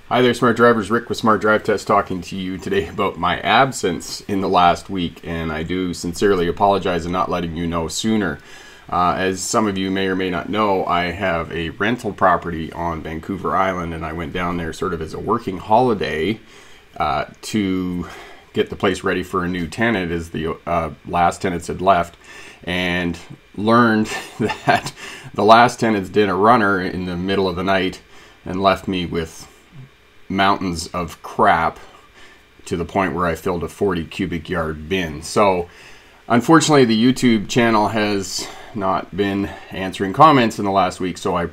Hi there, Smart Drivers. Rick with Smart Drive Test talking to you today about my absence in the last week, and I do sincerely apologize in not letting you know sooner. As some of you may or may not know, I have a rental property on Vancouver Island, and I went down there sort of as a working holiday to get the place ready for a new tenant as the last tenants had left, and learned that the last tenants did a runner in the middle of the night and left me with mountains of crap to the point where I filled a 40 cubic yard bin. So unfortunately the YouTube channel has not been answering comments in the last week, so I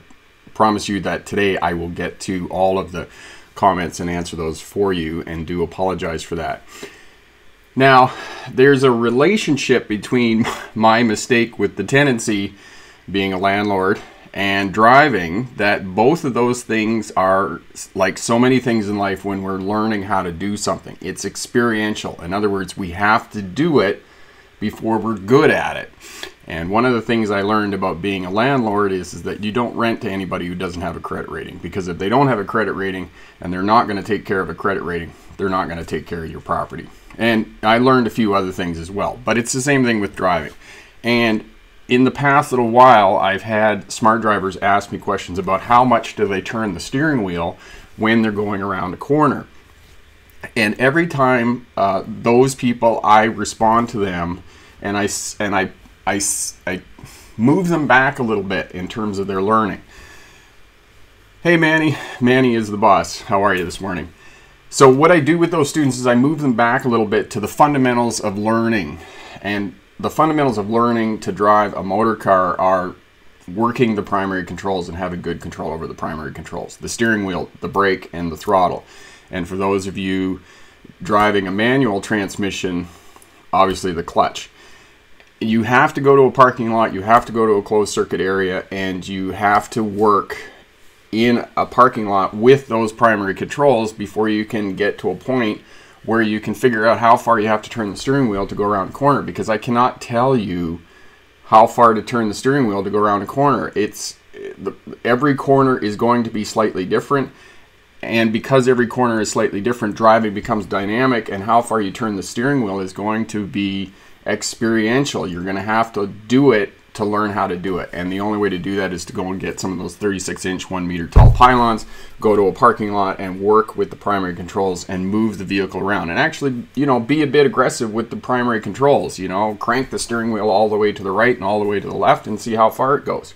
promise you that today I will get to all of the comments and answer those for you, and do apologize for that. Now, there's a relationship between my mistake with the tenancy, being a landlord, and driving, that both of those things are like so many things in life when we're learning how to do something. It's experiential. In other words, we have to do it before we're good at it. And one of the things I learned about being a landlord is that you don't rent to anybody who doesn't have a credit rating, because if they don't have a credit rating and they're not going to take care of a credit rating, they're not going to take care of your property. And I learned a few other things as well, but it's the same thing with driving. And in the past little while, I've had smart drivers ask me questions about how much do they turn the steering wheel when they're going around a corner. And every time those people, I respond to them, and I move them back a little bit in terms of their learning. Hey Manny, Manny is the boss. How are you this morning? So what I do with those students is I move them back a little bit to the fundamentals of learning. And the fundamentals of learning to drive a motor car are working the primary controls and having good control over the primary controls. The steering wheel, the brake, and the throttle. And for those of you driving a manual transmission, obviously the clutch. You have to go to a parking lot, you have to go to a closed circuit area, and you have to work in a parking lot with those primary controls before you can get to a point where you can figure out how far you have to turn the steering wheel to go around a corner, because I cannot tell you how far to turn the steering wheel to go around a corner. Every corner is going to be slightly different, and because every corner is slightly different, driving becomes dynamic, and how far you turn the steering wheel is going to be experiential. You're going to have to do it to learn how to do it, and the only way to do that is to go and get some of those 36-inch 1 meter tall pylons, go to a parking lot and work with the primary controls and move the vehicle around, and actually, you know, be a bit aggressive with the primary controls. You know, crank the steering wheel all the way to the right and all the way to the left and see how far it goes.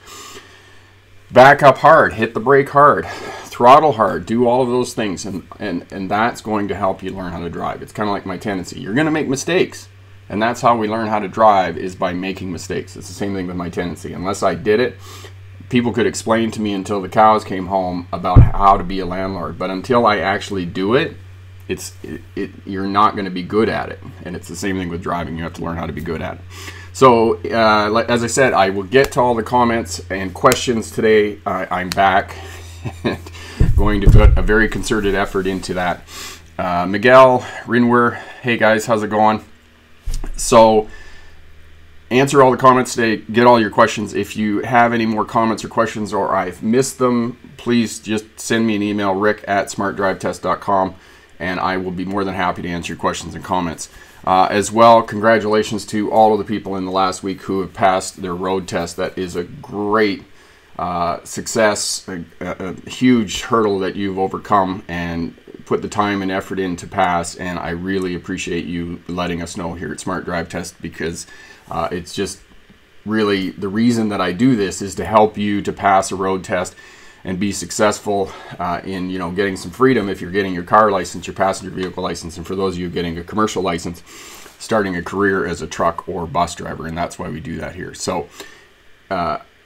Back up hard, hit the brake hard, throttle hard, do all of those things, and that's going to help you learn how to drive. It's kind of like my tendency. You're going to make mistakes. And that's how we learn how to drive, is by making mistakes. It's the same thing with my tendency. Unless I did it, people could explain to me until the cows came home about how to be a landlord. But until I actually do it, you're not going to be good at it. And it's the same thing with driving. You have to learn how to be good at it. So, as I said, I will get to all the comments and questions today. I'm back and going to put a very concerted effort into that. Miguel, Rinwer, hey guys, how's it going? So answer all the comments today, get all your questions. If you have any more comments or questions, or I've missed them, please just send me an email, rick@smartdrivetest.com, and I will be more than happy to answer your questions and comments. As well, congratulations to all of the people in the last week who have passed their road test. That is a great success, a huge hurdle that you've overcome and put the time and effort in to pass, and I really appreciate you letting us know here at Smart Drive Test, because it's just really the reason that I do this is to help you to pass a road test and be successful in, you know, getting some freedom if you're getting your car license, your passenger vehicle license, and for those of you getting a commercial license, starting a career as a truck or bus driver, and that's why we do that here. So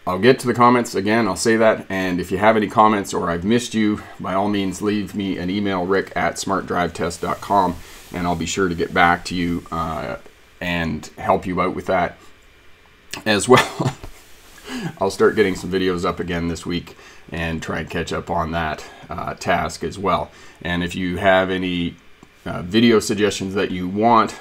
I'll get to the comments again, I'll say that, and if you have any comments or I've missed you, by all means leave me an email, rick@smartdrivetest.com, and I'll be sure to get back to you and help you out with that as well. I'll start getting some videos up again this week and try and catch up on that task as well. And if you have any video suggestions that you want,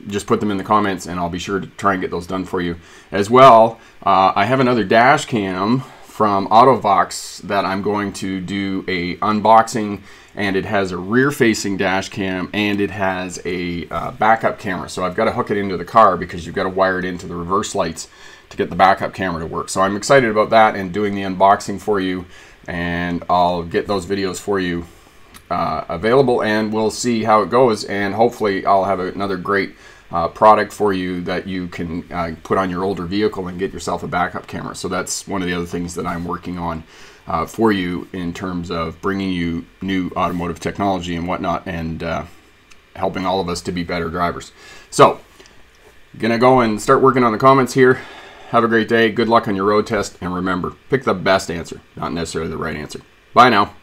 just put them in the comments and I'll be sure to try and get those done for you as well. I have another dash cam from AutoVox that I'm going to do a unboxing, and it has a rear-facing dash cam and it has a backup camera. So I've got to hook it into the car because you've got to wire it into the reverse lights to get the backup camera to work. So I'm excited about that and doing the unboxing for you, and I'll get those videos for you available, and we'll see how it goes, and hopefully I'll have another great product for you that you can put on your older vehicle and get yourself a backup camera. So that's one of the other things that I'm working on for you in terms of bringing you new automotive technology and whatnot, and helping all of us to be better drivers. So gonna go and start working on the comments here. Have a great day, good luck on your road test, and remember, pick the best answer, not necessarily the right answer. Bye now.